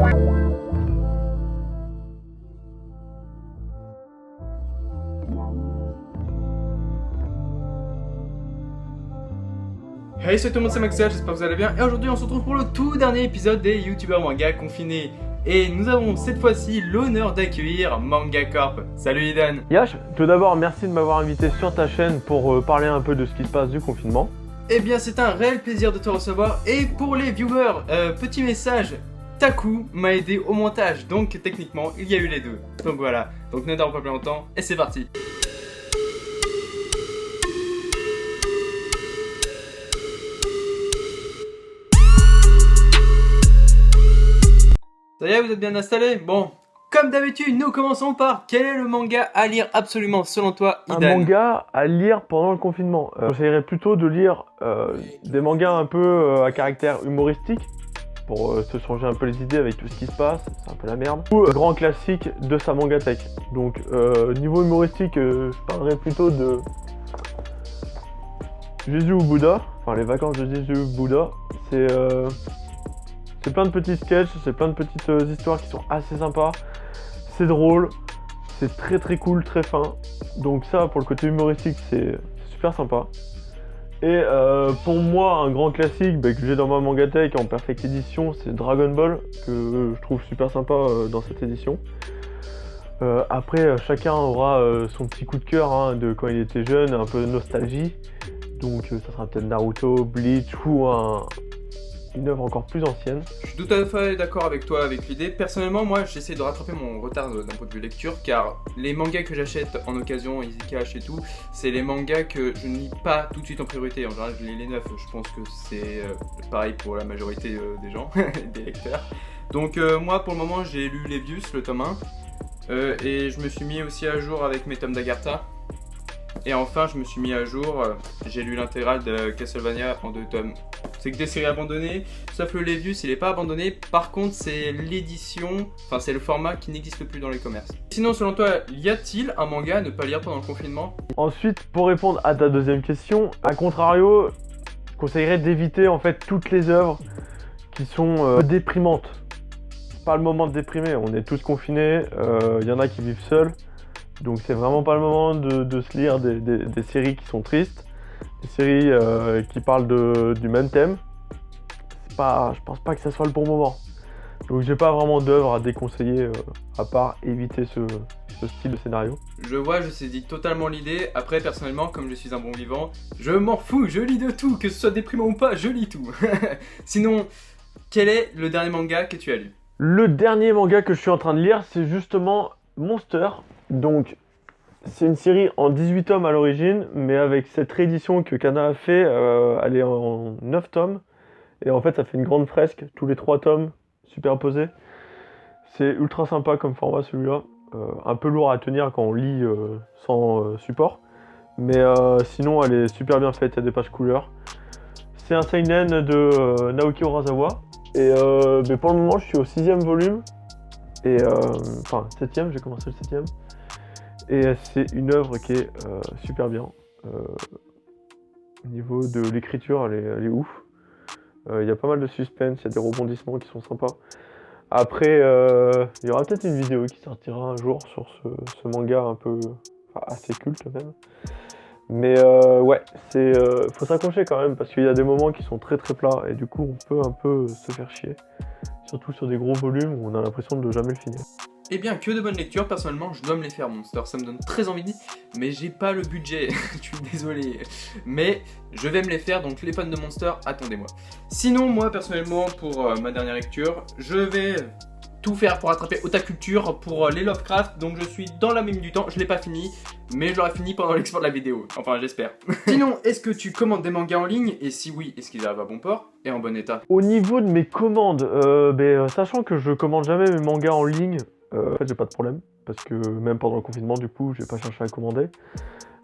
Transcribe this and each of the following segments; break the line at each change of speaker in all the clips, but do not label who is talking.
Hey salut tout le monde, c'est Maxel, j'espère que vous allez bien et aujourd'hui on se retrouve pour le tout dernier épisode des youtubeurs manga confinés. Et nous avons cette fois-ci l'honneur d'accueillir Manga Corp. Salut Iden.
Yash, tout d'abord merci de m'avoir invité sur ta chaîne pour parler un peu de ce qui se passe du confinement.
Eh bien c'est un réel plaisir de te recevoir et pour les viewers, petit message, Taku m'a aidé au montage donc techniquement il y a eu les deux. Donc voilà, donc ne dors pas plus longtemps et c'est parti. Ça y est, vous êtes bien installés? Bon, comme d'habitude, nous commençons par quel est le manga à lire absolument selon toi, Iden?
Un manga à lire pendant le confinement. Je conseillerais plutôt de lire des mangas un peu à caractère humoristique pour se changer un peu les idées avec tout ce qui se passe, c'est un peu la merde. Ou grand classique de sa mangatech. Donc niveau humoristique, je parlerais plutôt de Jésus ou Bouddha, enfin les vacances de Jésus ou Bouddha. C'est plein de petits sketchs, c'est plein de petites histoires qui sont assez sympas. C'est drôle, c'est très cool, très fin. Donc ça, pour le côté humoristique, c'est super sympa. Et pour moi, un grand classique que j'ai dans ma mangatech en perfect édition, c'est Dragon Ball, que je trouve super sympa dans cette édition. Après, chacun aura son petit coup de cœur de quand il était jeune, un peu de nostalgie. Donc ça sera peut-être Naruto, Bleach ou une œuvre encore plus ancienne.
Je suis tout à fait d'accord avec toi avec l'idée. Personnellement, moi, j'essaie de rattraper mon retard d'un point de vue lecture, car les mangas que j'achète en occasion, Easy Cash et tout, c'est les mangas que je ne lis pas tout de suite en priorité. En général, je lis les neufs. Je pense que c'est pareil pour la majorité des gens, des lecteurs. Donc moi, pour le moment, j'ai lu Levius, le tome 1, et je me suis mis aussi à jour avec mes tomes d'Agartha. Et enfin, je me suis mis à jour, j'ai lu l'intégrale de Castlevania en 2 tomes. C'est que des séries abandonnées, sauf le Levius, il est pas abandonné. Par contre, c'est l'édition, enfin c'est le format qui n'existe plus dans les commerces. Sinon, selon toi, y a-t-il un manga à ne pas lire pendant le confinement?
Ensuite, pour répondre à ta deuxième question, à contrario, je conseillerais d'éviter en fait toutes les œuvres qui sont déprimantes. C'est pas le moment de déprimer, on est tous confinés, y en a qui vivent seuls. Donc c'est vraiment pas le moment de se lire des séries qui sont tristes, des séries qui parlent du même thème. Je pense pas que ça soit le bon moment. Donc j'ai pas vraiment d'œuvre à déconseiller à part éviter ce style de scénario.
Je vois, je saisis totalement l'idée. Après, personnellement, comme je suis un bon vivant, je m'en fous, je lis de tout, que ce soit déprimant ou pas, je lis tout. Sinon, quel est le dernier manga que tu as lu?
Le dernier manga que je suis en train de lire, c'est justement Monster. Donc, c'est une série en 18 tomes à l'origine, mais avec cette réédition que Kana a fait, elle est en 9 tomes. Et en fait, ça fait une grande fresque, tous les 3 tomes superposés. C'est ultra sympa comme format celui-là. Un peu lourd à tenir quand on lit sans support. Mais sinon, elle est super bien faite, il y a des pages couleurs. C'est un seinen de Naoki Urasawa. Et mais pour le moment, je suis au 6e volume. Et enfin, 7e, j'ai commencé le 7e. Et c'est une œuvre qui est super bien. Au niveau de l'écriture, elle est ouf. Il y a pas mal de suspense, il y a des rebondissements qui sont sympas. Après, il y aura peut-être une vidéo qui sortira un jour sur ce manga un peu assez culte même. Mais ouais, faut s'accrocher quand même parce qu'il y a des moments qui sont très plats et du coup on peut un peu se faire chier. Surtout sur des gros volumes où on a l'impression de jamais le finir.
Eh bien, que de bonnes lectures, personnellement, je dois me les faire, Monster, ça me donne très envie, mais j'ai pas le budget, je suis désolé. Mais je vais me les faire, donc les fans de Monster, attendez-moi. Sinon, moi, personnellement, pour ma dernière lecture, je vais tout faire pour attraper Otaculture pour les Lovecraft, donc je suis dans la mine du temps, je l'ai pas fini, mais je l'aurai fini pendant l'export de la vidéo, enfin j'espère. Sinon, est-ce que tu commandes des mangas en ligne, et si oui, est-ce qu'ils arrivent à bon port et en bon état?
Au niveau de mes commandes, sachant que je commande jamais mes mangas en ligne, en fait j'ai pas de problème, parce que même pendant le confinement du coup j'ai pas cherché à commander.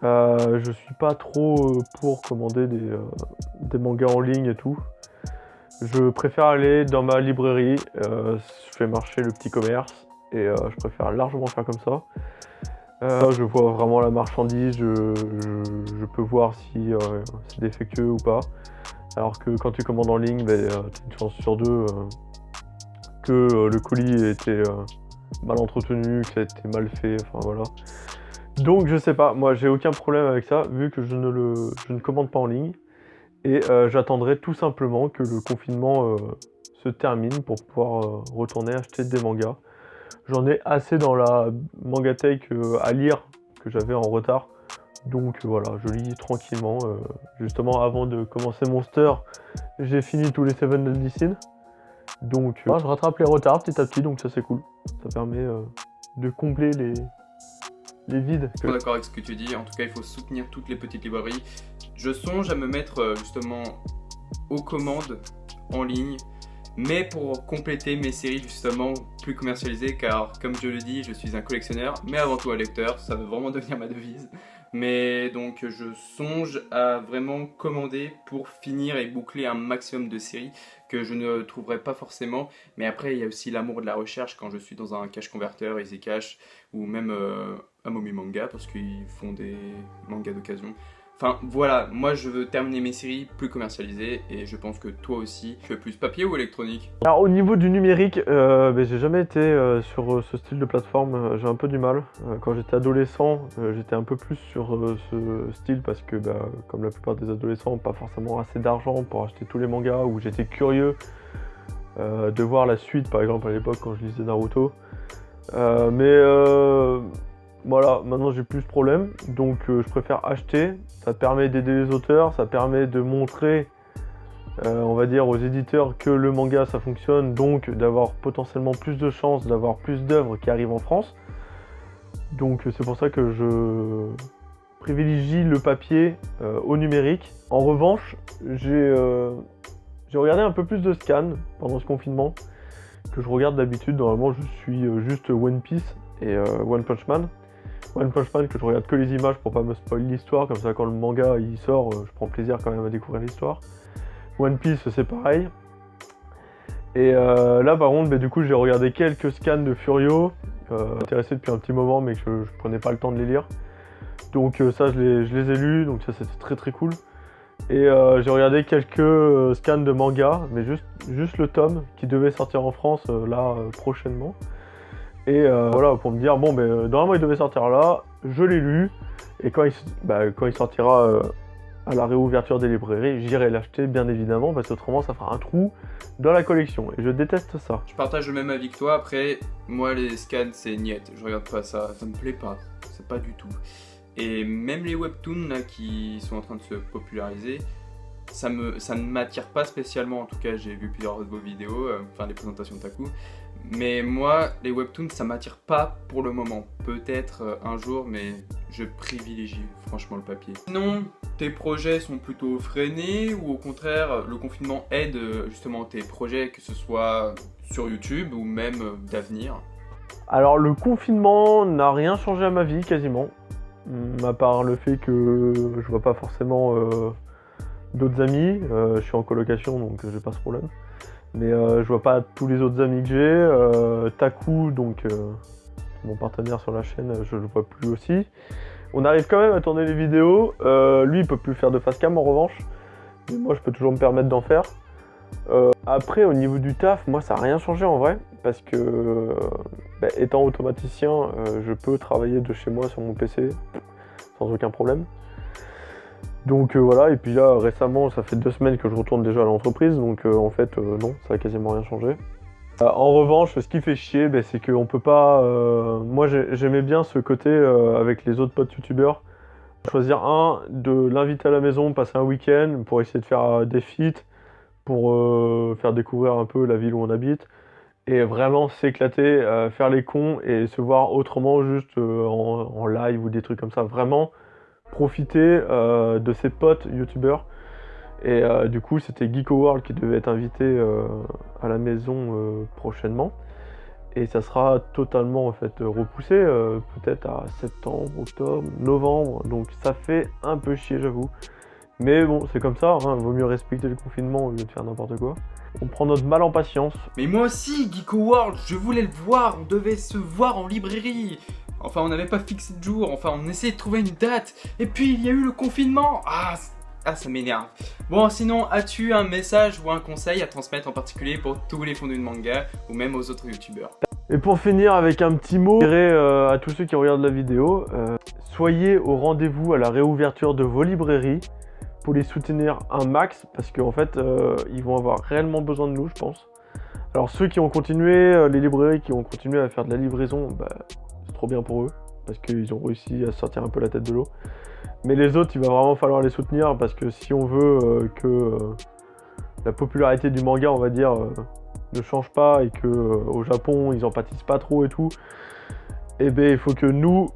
Je suis pas trop pour commander des mangas en ligne et tout. Je préfère aller dans ma librairie, je fais marcher le petit commerce et je préfère largement faire comme ça. Je vois vraiment la marchandise, je peux voir si c'est défectueux ou pas. Alors que quand tu commandes en ligne, t'as une chance sur deux que le colis était mal entretenu, que ça a été mal fait, enfin voilà. Donc je sais pas, moi j'ai aucun problème avec ça, vu que je ne commande pas en ligne. Et j'attendrai tout simplement que le confinement se termine pour pouvoir retourner acheter des mangas. J'en ai assez dans la mangatech à lire que j'avais en retard. Donc voilà, je lis tranquillement. Justement, avant de commencer Monster, j'ai fini tous les Seven Deadly Sins. Donc je rattrape les retards petit à petit, donc ça c'est cool. Ça permet de combler les vides.
Je suis d'accord avec ce que tu dis, en tout cas il faut soutenir toutes les petites librairies. Je songe à me mettre justement aux commandes en ligne, mais pour compléter mes séries justement plus commercialisées, car comme je le dis, je suis un collectionneur, mais avant tout un lecteur, ça va vraiment devenir ma devise. Mais donc je songe à vraiment commander pour finir et boucler un maximum de séries que je ne trouverai pas forcément. Mais après il y a aussi l'amour de la recherche quand je suis dans un cache converteur, Easy Cash, ou même Amomi Manga parce qu'ils font des mangas d'occasion. Enfin voilà, moi je veux terminer mes séries plus commercialisées et je pense que toi aussi. Tu veux plus papier ou électronique?
Alors au niveau du numérique, j'ai jamais été sur ce style de plateforme, j'ai un peu du mal. Quand j'étais adolescent, j'étais un peu plus sur ce style parce que comme la plupart des adolescents, pas forcément assez d'argent pour acheter tous les mangas, où j'étais curieux de voir la suite par exemple à l'époque quand je lisais Naruto. Voilà, maintenant j'ai plus ce problème, donc je préfère acheter. Ça permet d'aider les auteurs, ça permet de montrer, on va dire, aux éditeurs que le manga ça fonctionne, donc d'avoir potentiellement plus de chances d'avoir plus d'œuvres qui arrivent en France. Donc c'est pour ça que je privilégie le papier au numérique. En revanche, j'ai regardé un peu plus de scans pendant ce confinement que je regarde d'habitude. Normalement je suis juste One Piece et One Punch Man. One Punch Man que je regarde que les images pour pas me spoiler l'histoire, comme ça quand le manga il sort, je prends plaisir quand même à découvrir l'histoire. One Piece c'est pareil. Et là par contre du coup j'ai regardé quelques scans de Furio, intéressé depuis un petit moment mais que je prenais pas le temps de les lire. Donc ça je les ai lus, donc ça c'était très très cool. Et j'ai regardé quelques scans de manga, mais juste le tome qui devait sortir en France prochainement. Et voilà, pour me dire, bon, normalement il devait sortir là, je l'ai lu, et quand il sortira à la réouverture des librairies, j'irai l'acheter bien évidemment, parce qu'autrement ça fera un trou dans la collection, et je déteste ça.
Je partage le même avis que toi, après, moi les scans c'est niette, je regarde pas ça, ça me plaît pas, c'est pas du tout. Et même les webtoons là, qui sont en train de se populariser, ça ne m'attire pas spécialement, en tout cas j'ai vu plusieurs de vos vidéos, enfin les présentations de Taku, mais moi les webtoons ça m'attire pas pour le moment, peut-être un jour, mais je privilégie franchement le papier. Sinon, tes projets sont plutôt freinés ou au contraire le confinement aide justement tes projets, que ce soit sur YouTube ou même d'avenir?
Alors le confinement n'a rien changé à ma vie quasiment, à part le fait que je vois pas forcément d'autres amis, je suis en colocation donc j'ai pas ce problème. Mais je vois pas tous les autres amis que j'ai. Taku, donc mon partenaire sur la chaîne, je le vois plus aussi. On arrive quand même à tourner les vidéos. Lui, il peut plus faire de facecam en revanche. Mais moi, je peux toujours me permettre d'en faire. Après, au niveau du taf, moi, ça n'a rien changé en vrai. Parce que, étant automaticien, je peux travailler de chez moi sur mon PC sans aucun problème. Donc voilà, et puis là récemment ça fait 2 semaines que je retourne déjà à l'entreprise, donc en fait non, ça a quasiment rien changé. En revanche, ce qui fait chier, c'est qu'on peut pas... moi j'aimais bien ce côté avec les autres potes youtubeurs, choisir de l'inviter à la maison, passer un week-end pour essayer de faire des feats, pour faire découvrir un peu la ville où on habite, et vraiment s'éclater, faire les cons et se voir autrement juste en live ou des trucs comme ça, vraiment profiter de ses potes youtubeurs. Et du coup c'était Geeko World qui devait être invité à la maison prochainement, et ça sera totalement en fait repoussé peut-être à septembre, octobre, novembre, donc ça fait un peu chier j'avoue, mais bon c'est comme ça, hein, vaut mieux respecter le confinement au lieu de faire n'importe quoi. On prend notre mal en patience.
Mais moi aussi, Geeko World, je voulais le voir, on devait se voir en librairie. Enfin, on n'avait pas fixé de jour, enfin, on essayait de trouver une date. Et puis, il y a eu le confinement. Ah, Ah, ça m'énerve. Bon, sinon, as-tu un message ou un conseil à transmettre en particulier pour tous les fondus de manga ou même aux autres youtubeurs?
Et pour finir avec un petit mot, je dirais à tous ceux qui regardent la vidéo, soyez au rendez-vous à la réouverture de vos librairies pour les soutenir un max parce qu'en fait, ils vont avoir réellement besoin de nous, je pense. Alors ceux qui ont continué, les librairies qui ont continué à faire de la livraison, bah, c'est trop bien pour eux parce qu'ils ont réussi à sortir un peu la tête de l'eau. Mais les autres, il va vraiment falloir les soutenir parce que si on veut que la popularité du manga, on va dire, ne change pas et que au Japon, ils en pâtissent pas trop et tout, et ben il faut que nous,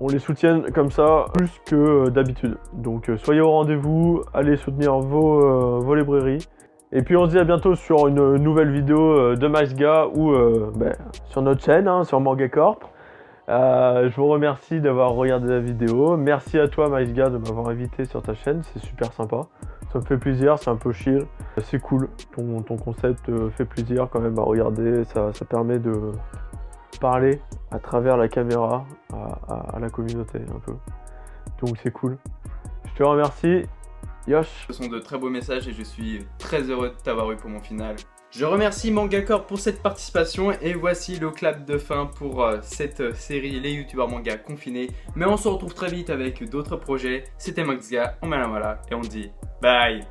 on les soutienne comme ça plus que d'habitude. Donc soyez au rendez-vous, allez soutenir vos librairies. Et puis on se dit à bientôt sur une nouvelle vidéo de Maïsga ou sur notre chaîne, hein, sur Manga Corp. Je vous remercie d'avoir regardé la vidéo. Merci à toi Maïsga de m'avoir invité sur ta chaîne, c'est super sympa. Ça me fait plaisir, c'est un peu chill. C'est cool, ton concept fait plaisir quand même à regarder. Ça permet de parler à travers la caméra à la communauté un peu. Donc c'est cool. Je te remercie. Yosh.
Ce sont de très beaux messages et je suis très heureux de t'avoir eu pour mon final. Je remercie Manga Corp pour cette participation et voici le clap de fin pour cette série Les youtubeurs manga confinés. Mais on se retrouve très vite avec d'autres projets. C'était Maxga, on met la voilà et on dit bye.